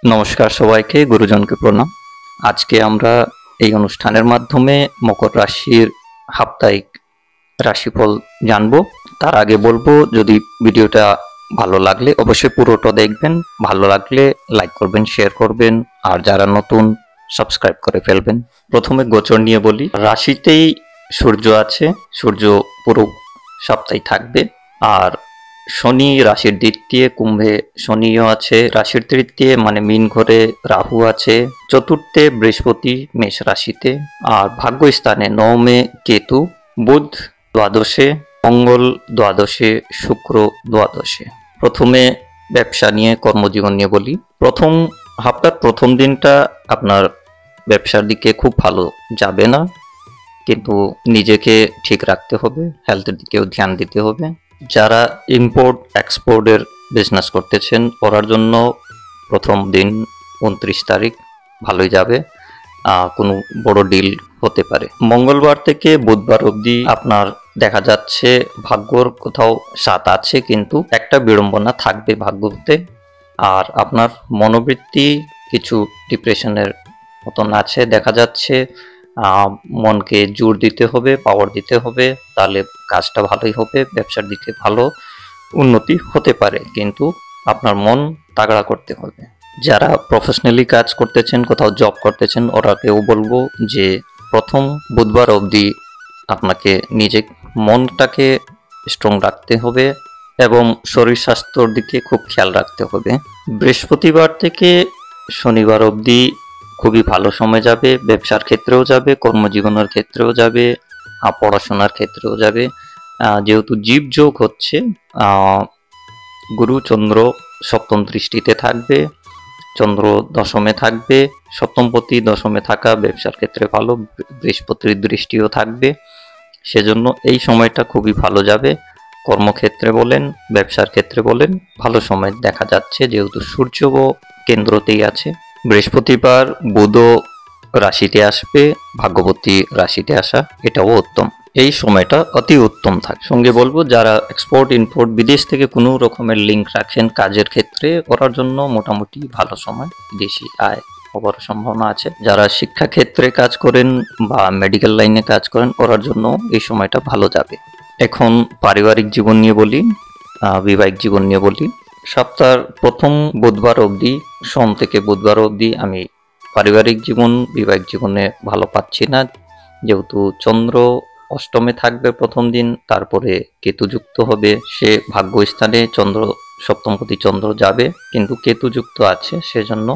নমস্কার সবাইকে, গুরুজনকে প্রণাম। আজকে আমরা এই অনুষ্ঠানের মাধ্যমে মকর রাশির সাপ্তাহিক রাশিফল জানবো। তার আগে বলবো, যদি ভিডিওটা ভালো লাগলে অবশ্যই পুরোটা দেখবেন, ভালো লাগলে লাইক করবেন, শেয়ার করবেন, আর যারা নতুন সাবস্ক্রাইব করে ফেলবেন। প্রথমে গোচর নিয়ে বলি। রাশিতেই সূর্য আছে, সূর্য পুরো সপ্তাহে থাকবে। আর শনি রাশির দ্বিতীয় কুম্ভে শনিও আছে, রাশির তৃতীয় মানে মীন ঘরে রাহু আছে, চতুর্থে বৃহস্পতি মেষ রাশিতে, আর ভাগ্যস্থানে নবমে কেতু, বুধ দ্বাদশে, মঙ্গল দ্বাদশে, শুক্র দ্বাদশে। প্রথমে ব্যবসা নিয়ে, কর্মজীবন নিয়ে বলি। প্রথম সপ্তাহের প্রথম দিনটা আপনার ব্যবসার দিকে খুব ভালো যাবে না, কিন্তু নিজেকে ঠিক রাখতে হবে, হেলথের দিকেও ধ্যান দিতে হবে। যারা ইম্পোর্ট এক্সপোর্টের বিজনেস করতেছেন ওরার জন্য প্রথম দিন 29 তারিখ ভালোই যাবে, কোনো বড় ডিল হতে পারে। মঙ্গলবার থেকে বুধবার অবধি আপনার দেখা যাচ্ছে ভাগ্যর কোথাও সাথ আছে, কিন্তু একটা বিড়ম্বনা থাকবে ভাগ্যতে। আর আপনার মনোবৃত্তি কিছু ডিপ্রেশনের মতন আছে, দেখা যাচ্ছে মনকে জোর দিতে হবে, পাওয়ার দিতে হবে, তাহলে কাজটা ভালোই হবে, ব্যবসার দিকে ভালো উন্নতি হতে পারে, কিন্তু আপনার মন তাগড়া করতে হবে। যারা প্রফেশনালি কাজ করতেছেন, কোথাও জব করতেছেন, ওরাকেও বলবো যে প্রথম বুধবার অবধি আপনাকে নিজে মনটাকে স্ট্রং রাখতে হবে এবং শরীর স্বাস্থ্যর দিকে খুব খেয়াল রাখতে হবে। বৃহস্পতিবার থেকে শনিবার অবধি খুবই ভালো সময় যাবে, ব্যবসার ক্ষেত্রেও যাবে, কর্মজীবনের ক্ষেত্রেও যাবে, পড়াশোনার ক্ষেত্রেও যাবে। যেহেতু জীব যোগ হচ্ছে, গুরু চন্দ্র সপ্তম দৃষ্টিতে থাকবে, চন্দ্র দশমে থাকবে, সপ্তমপতি দশমে থাকা ব্যবসার ক্ষেত্রে ভালো, বৃহস্পতির দৃষ্টিও থাকবে, সেজন্য এই সময়টা খুবই ভালো যাবে। কর্মক্ষেত্রে বলেন, ব্যবসার ক্ষেত্রে বলেন, ভালো সময় দেখা যাচ্ছে, যেহেতু সূর্য কেন্দ্রতেই আছে। বৃহস্পতিবার বুধও রাশিতে আসবে, ভাগ্যবতী রাশিতে আসা এটাও উত্তম। এই সময়টা অতি উত্তম থাকে। সঙ্গে বলবো, যারা এক্সপোর্ট ইম্পোর্ট বিদেশ থেকে কোনো রকমের লিঙ্ক রাখেন কাজের ক্ষেত্রে, ওরার জন্য মোটামুটি ভালো সময়, বিদেশি আয় হবার সম্ভাবনা আছে। যারা শিক্ষা ক্ষেত্রে কাজ করেন বা মেডিকেল লাইনে কাজ করেন, ওরার জন্য এই সময়টা ভালো যাবে। এখন পারিবারিক জীবন নিয়ে বলি, বৈবাহিক জীবন নিয়ে বলি। সপ্তাহের প্রথম বুধবার অবধি, সোম থেকে বুধবার অবধি আমি পারিবারিক জীবন, বৈবাহিক জীবনে ভালো পাচ্ছি না, যেহেতু চন্দ্র অষ্টমে থাকবে প্রথম দিন, তারপরে কেতু যুক্ত হবে, সে ভাগ্যস্থানে চন্দ্র সপ্তমপতি চন্দ্র যাবে, কিন্তু কেতু যুক্ত আছে, সেজন্য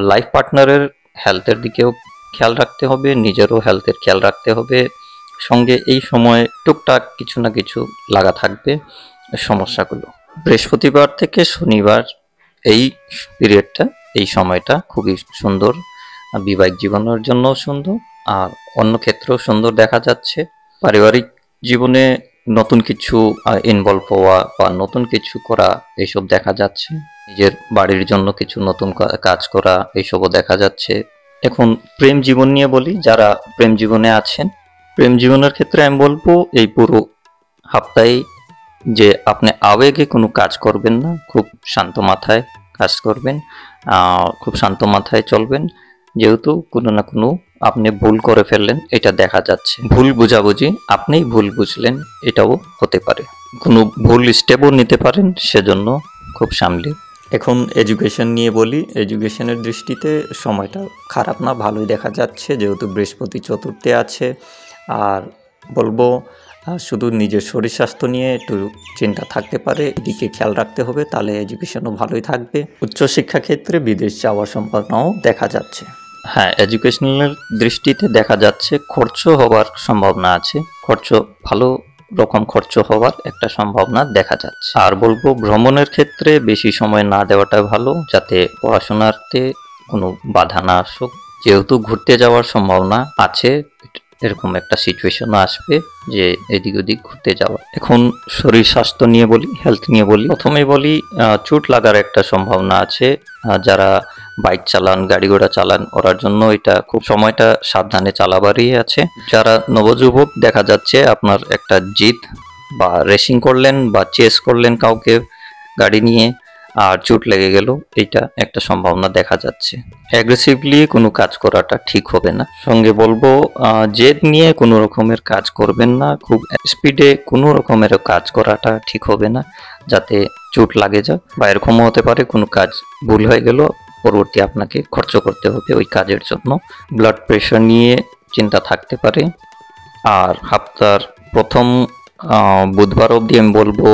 লাইফ পার্টনারের হেলথের দিকেও খেয়াল রাখতে হবে, নিজেরও হেলথের খেয়াল রাখতে হবে। সঙ্গে এই সময় টুকটাক কিছু না কিছু লাগা থাকবে সমস্যাগুলো। বৃহস্পতিবার থেকে শনিবার এই পিরিয়ডটা, এই সময়টা খুবই সুন্দর, বৈবাহিক জীবনের জন্য সুন্দর, আর অন্য ক্ষেত্রেও সুন্দর দেখা যাচ্ছে। পারিবারিক জীবনে নতুন কিছু ইনভলভ হওয়া বা নতুন কিছু করা, এইসব দেখা যাচ্ছে। নিজের বাড়ির জন্য কিছু নতুন কাজ করা, এইসবও দেখা যাচ্ছে। এখন প্রেম জীবন নিয়ে বলি। যারা প্রেম জীবনে আছেন, প্রেম জীবনের ক্ষেত্রে আমি বলবো এই পুরো সপ্তাহে যে আপনি আবেগে কোনো কাজ করবেন না, খুব শান্ত মাথায় কাজ করবেন, খুব শান্ত মাথায় চলবেন, যেহেতু কোনো না কোনো আপনি ভুল করে ফেললেন, এটা দেখা যাচ্ছে। ভুল বুঝাবুঝি, আপনিই ভুল বুঝলেন, এটাও হতে পারে, কোনো ভুল স্টেপও নিতে পারেন, সেজন্য খুব সামলে। এখন এডুকেশন নিয়ে বলি। এডুকেশনের দৃষ্টিতে সময়টা খারাপ না, ভালোই দেখা যাচ্ছে, যেহেতু বৃহস্পতি চতুর্থে আছে। আর বলবো, শুধু নিজের শরীর স্বাস্থ্য নিয়ে একটু চিন্তা থাকতে পারে, এদিকে খেয়াল রাখতে হবে, তাহলে এডুকেশনও ভালোই থাকবে। উচ্চশিক্ষা ক্ষেত্রে বিদেশ যাওয়ার সম্ভাবনাও দেখা যাচ্ছে। হ্যাঁ, এডুকেশনাল দৃষ্টিতে দেখা যাচ্ছে খরচ হওয়ার সম্ভাবনা আছে, খরচ ভালো রকম খরচ হওয়ার একটা সম্ভাবনা দেখা যাচ্ছে। আর বলবো, ভ্রমণের ক্ষেত্রে বেশি সময় না দেওয়াটা ভালো, যাতে পড়াশোনাতে কোনো বাধা না আসুক, যেহেতু ঘুরতে যাওয়ার সম্ভাবনা আছে, এরকম একটা সিচুয়েশনও আসবে যে এদিক ওদিক ঘুরতে যাওয়া। এখন শরীর স্বাস্থ্য নিয়ে বলি, হেলথ নিয়ে বলি। প্রথমে বলি, চোট লাগার একটা সম্ভাবনা আছে। যারা বাইক চালান, গাড়ি ঘোড়া চালান, ওরার জন্য এটা খুব সময়টা সাবধানে চালাবারই আছে। যারা নবযুবক, দেখা যাচ্ছে আপনার একটা জিদ বা রেসিং করলেন বা চেস করলেন কাউকে গাড়ি নিয়ে, আর চোট লেগে গেল, এইটা একটা সম্ভাবনা দেখা যাচ্ছে। অ্যাগ্রেসিভলি কোনো কাজ করাটা ঠিক হবে না। সঙ্গে বলবো জেদ নিয়ে কোনো রকমের কাজ করবেন না, খুব স্পিডে কোনো রকমের কাজ করাটা ঠিক হবে না, যাতে চোট লাগে যায় বা এরকমও হতে পারে কোনো কাজ ভুল হয়ে গেল, পরবর্তী আপনাকে খরচ করতে হবে ওই কাজের জন্য। ব্লাড প্রেশার নিয়ে চিন্তা থাকতে পারে। আর সপ্তাহের প্রথম বুধবার অবধি আমি বলবো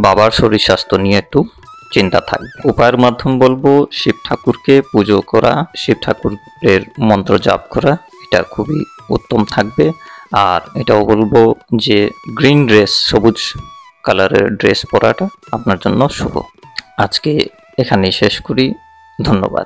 বাবার শরীর স্বাস্থ্য নিয়ে একটু চিন্তা থাকবে। উপায়ের মাধ্যম বলবো শিব ঠাকুরকে পুজো করা, শিব ঠাকুরের মন্ত্র জাপ করা, এটা খুবই উত্তম থাকবে। আর এটাও বলবো যে গ্রিন ড্রেস, সবুজ কালারের ড্রেস পরাটা আপনার জন্য শুভ। আজকে এখানেই শেষ করি, ধন্যবাদ।